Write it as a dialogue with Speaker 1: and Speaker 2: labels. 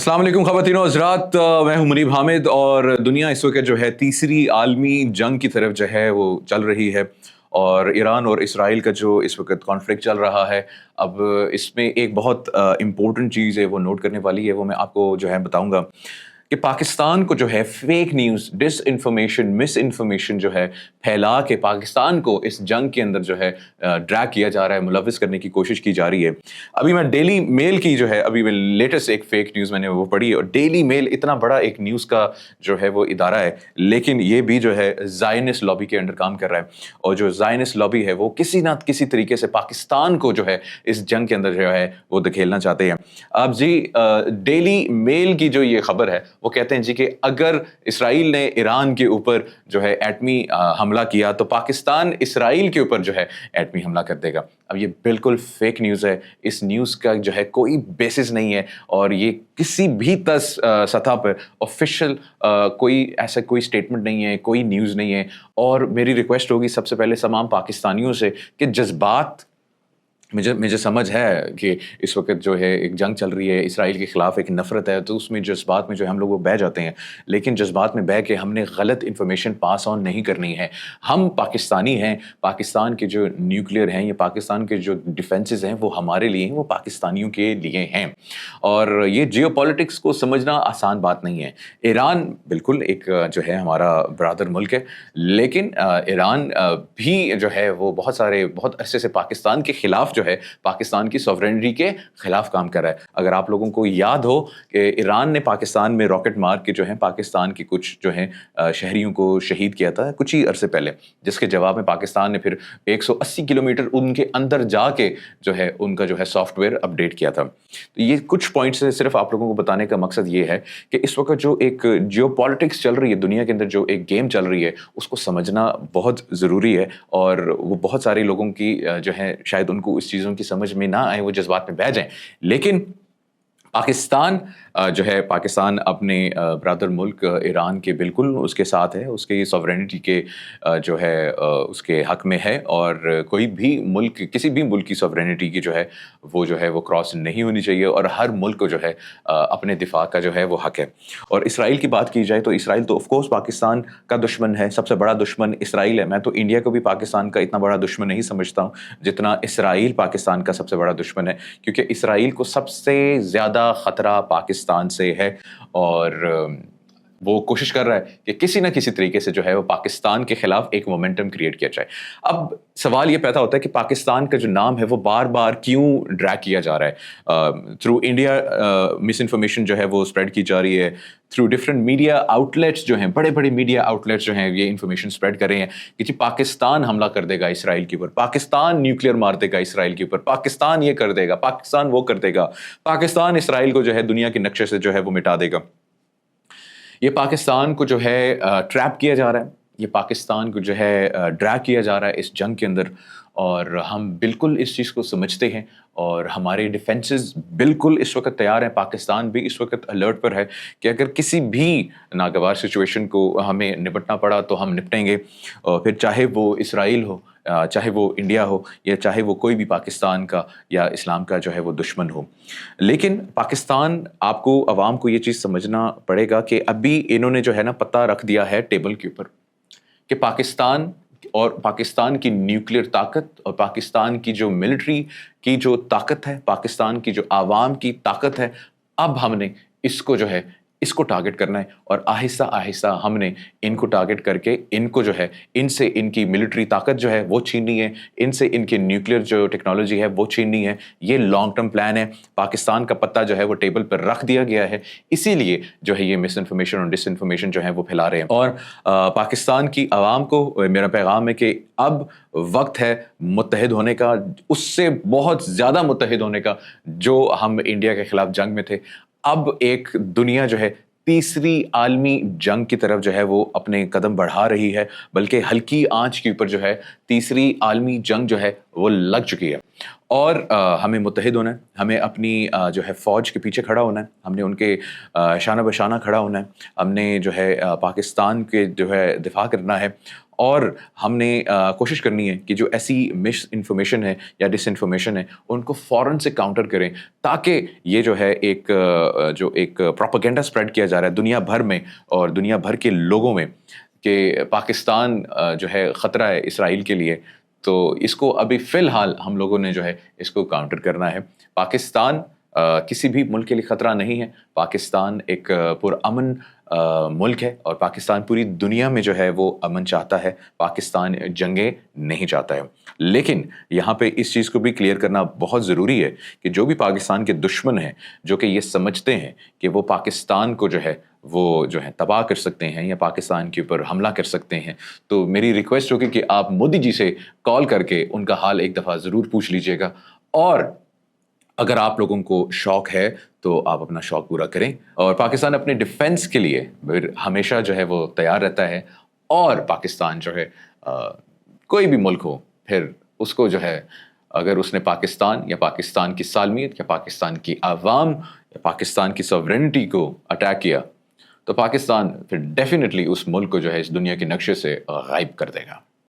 Speaker 1: अस्सलाम वालेकुम ख़वातीन और हज़रात, मैं हूं मुनीब हामिद और दुनिया इस वक्त जो है तीसरी आलमी जंग की तरफ जो है वो चल रही है। और ईरान और इसराइल का जो इस वक्त कॉन्फ्लिक्ट चल रहा है, अब इसमें एक बहुत इम्पोर्टेंट चीज़ है वो नोट करने वाली है, वो मैं आपको जो है बताऊंगा कि पाकिस्तान को जो है fake news, disinformation, miss information जो है फैला के पाकिस्तान को इस जंग के अंदर जो है ड्रैग किया जा रहा है, मुलविस करने की कोशिश की जा रही है। अभी मैं डेली मेल की जो है अभी मैं लेटेस्ट एक फेक न्यूज़ मैंने वो पढ़ी है, और डेली मेल इतना बड़ा एक न्यूज़ का जो है वो इदारा है, लेकिन ये भी जो है ज़ायनिस्ट लॉबी के अंडर काम कर रहा है। और जो ज़ायनिस्ट लॉबी है वो किसी ना किसी तरीके से पाकिस्तान को जो है इस जंग के अंदर जो है वो धकेलना चाहते हैं। अब जी डेली मेल की जो ये खबर है वो कहते हैं जी कि अगर इसराइल ने ईरान के ऊपर जो है एटमी हमला किया तो पाकिस्तान इसराइल के ऊपर जो है एटमी हमला कर देगा। अब ये बिल्कुल फेक न्यूज़ है, इस न्यूज़ का जो है कोई बेसिस नहीं है, और ये किसी भी सतह पर ऑफिशियल कोई ऐसा कोई स्टेटमेंट नहीं है, कोई न्यूज़ नहीं है। और मेरी रिक्वेस्ट होगी सबसे पहले तमाम पाकिस्तानियों से कि जज्बात, मुझे समझ है कि इस वक्त जो है एक जंग चल रही है, इसराइल के ख़िलाफ़ एक नफ़रत है, तो उसमें जज्बात में जो हम लोग वो बह जाते हैं, लेकिन जज्बात में बह के हमने गलत इन्फॉर्मेशन पास ऑन नहीं करनी है। हम पाकिस्तानी हैं, पाकिस्तान के जो न्यूक्लियर हैं, ये पाकिस्तान के जो डिफेंसेस हैं वो हमारे लिए हैं, वो पाकिस्तानियों के लिए हैं। और ये जियोपॉलिटिक्स को समझना आसान बात नहीं है। ईरान बिल्कुल एक जो है हमारा ब्रादर मुल्क है, लेकिन ईरान भी जो है वो बहुत अरसे से पाकिस्तान के ख़िलाफ़ जो है पाकिस्तान की सॉवरेनिटी के खिलाफ काम कर रहा है। अगर आप लोगों को याद हो कि ईरान ने पाकिस्तान में रॉकेट मार के जो है पाकिस्तान के कुछ जो है शहरियों को शहीद किया था कुछ ही अरसे पहले, जिसके जवाब में पाकिस्तान ने फिर 180 किलोमीटर उनके अंदर जाके जो है उनका जो है सॉफ्टवेयर अपडेट किया था। तो ये कुछ पॉइंट्स है, सिर्फ आप लोगों को बताने का मकसद ये है कि इस वक्त जो एक जियोपॉलिटिक्स चल रही है दुनिया के अंदर, जो एक गेम चल रही है, उसको समझना बहुत ज़रूरी है। और वो बहुत सारे लोगों की जो है शायद उनको इस चीज़ों की समझ में ना आए, वो जज्बात में बह जाएं, लेकिन पाकिस्तान जो है पाकिस्तान अपने ब्रदर मुल्क ईरान के बिल्कुल उसके साथ है, उसके सॉवरेनिटी के जो है उसके हक में है। और कोई भी मुल्क, किसी भी मुल्क की सॉवरेनिटी की जो है वो क्रॉस नहीं होनी चाहिए, और हर मुल्क को जो है अपने दिफा का जो है वो हक है। और इसराइल की बात की जाए तो इसराइल तो ऑफकोर्स पाकिस्तान का दुश्मन है, सबसे बड़ा दुश्मन इसराइल है। मैं तो इंडिया को भी पाकिस्तान का इतना बड़ा दुश्मन नहीं समझता हूँ जितना इसराइल पाकिस्तान का सबसे बड़ा दुश्मन है, क्योंकि इसराइल को सबसे ज़्यादा ख़तरा पाकिस्तान से है। और वो कोशिश कर रहा है कि किसी ना किसी तरीके से जो है वो पाकिस्तान के खिलाफ एक मोमेंटम क्रिएट किया जाए। अब सवाल ये पैदा होता है कि पाकिस्तान का जो नाम है वो बार बार क्यों ड्रैग किया जा रहा है। थ्रू इंडिया मिस इन्फॉर्मेशन जो है वो स्प्रेड की जा रही है, थ्रू डिफरेंट मीडिया आउटलेट्स जो हैं, बड़े बड़े मीडिया आउटलेट्स जो हैं ये इन्फॉर्मेशन स्प्रेड कर रहे हैं कि जी पाकिस्तान हमला कर देगा इसराइल के ऊपर, पाकिस्तान न्यूक्लियर मार देगा इसराइल के ऊपर, पाकिस्तान ये कर देगा, पाकिस्तान वो कर देगा, पाकिस्तान इसराइल को जो है दुनिया के नक्शे से जो है वो मिटा देगा। ये पाकिस्तान को जो है ट्रैप किया जा रहा है, ये पाकिस्तान को जो है ड्रैग किया जा रहा है इस जंग के अंदर। और हम बिल्कुल इस चीज़ को समझते हैं, और हमारे डिफेंसेस बिल्कुल इस वक्त तैयार हैं। पाकिस्तान भी इस वक्त अलर्ट पर है कि अगर किसी भी नागवार सिचुएशन को हमें निपटना पड़ा तो हम निपटेंगे, और फिर चाहे वो इसराइल हो, चाहे वो इंडिया हो, या चाहे वो कोई भी पाकिस्तान का या इस्लाम का जो है वो दुश्मन हो। लेकिन पाकिस्तान, आपको अवाम को ये चीज़ समझना पड़ेगा कि अभी इन्होंने जो है ना पता रख दिया है टेबल के ऊपर कि पाकिस्तान और पाकिस्तान की न्यूक्लियर ताकत और पाकिस्तान की जो मिलिट्री की जो ताकत है, पाकिस्तान की जो आवाम की ताकत है, अब हमने इसको जो है इसको टारगेट करना है। और आहिस्ता आहिस्ता हमने इनको टारगेट करके इनको जो है इनसे इनकी मिलिट्री ताकत जो है वो छीननी है, इनसे इनकी न्यूक्लियर जो टेक्नोलॉजी है वो छीननी है। ये लॉन्ग टर्म प्लान है। पाकिस्तान का पत्ता जो है वो टेबल पर रख दिया गया है, इसीलिए जो है ये मिस इन्फॉर्मेशन और डिस इन्फॉर्मेशन जो है वो फैला रहे हैं। और पाकिस्तान की आवाम को मेरा पैगाम है कि अब वक्त है मुत्तहिद होने का, उससे बहुत ज़्यादा मुत्तहिद होने का जो हम इंडिया के खिलाफ जंग में थे। अब एक दुनिया जो है तीसरी आलमी जंग की तरफ जो है वो अपने कदम बढ़ा रही है, बल्कि हल्की आंच के ऊपर जो है तीसरी आलमी जंग जो है वो लग चुकी है। और हमें मुत्तहिद होना है, हमें अपनी जो है फ़ौज के पीछे खड़ा होना है, हमने उनके शाना बशाना खड़ा होना है, हमने जो है पाकिस्तान के जो है दिफा करना है। اور ہم نے کوشش کرنی ہے کہ جو ایسی مس انفارمیشن ہے یا ڈس انفارمیشن ہے ان کو فوراً سے کاؤنٹر کریں، تاکہ یہ جو ہے ایک پروپیگنڈا اسپریڈ کیا جا رہا ہے دنیا بھر میں اور دنیا بھر کے لوگوں میں کہ پاکستان جو ہے خطرہ ہے اسرائیل کے لیے، تو اس کو ابھی فی الحال ہم لوگوں نے جو ہے اس کو کاؤنٹر کرنا ہے۔ پاکستان کسی بھی ملک کے لیے خطرہ نہیں ہے، پاکستان ایک پرامن ملک ہے، اور پاکستان پوری دنیا میں جو ہے وہ امن چاہتا ہے، پاکستان جنگیں نہیں چاہتا ہے۔ لیکن یہاں پہ اس چیز کو بھی کلیئر کرنا بہت ضروری ہے کہ جو بھی پاکستان کے دشمن ہیں، جو کہ یہ سمجھتے ہیں کہ وہ پاکستان کو جو ہے تباہ کر سکتے ہیں یا پاکستان کے اوپر حملہ کر سکتے ہیں، تو میری ریکویسٹ ہوگی کہ آپ مودی جی سے کال کر کے ان کا حال ایک دفعہ ضرور پوچھ لیجئے گا، اور اگر آپ لوگوں کو شوق ہے تو آپ اپنا شوق پورا کریں، اور پاکستان اپنے ڈیفنس کے لیے ہمیشہ جو ہے وہ تیار رہتا ہے، اور پاکستان جو ہے کوئی بھی ملک ہو، پھر اس کو جو ہے اگر اس نے پاکستان یا پاکستان کی سالمیت یا پاکستان کی عوام یا پاکستان کی سوورنٹی کو اٹیک کیا، تو پاکستان پھر ڈیفینیٹلی اس ملک کو جو ہے اس دنیا کے نقشے سے غائب کر دے گا۔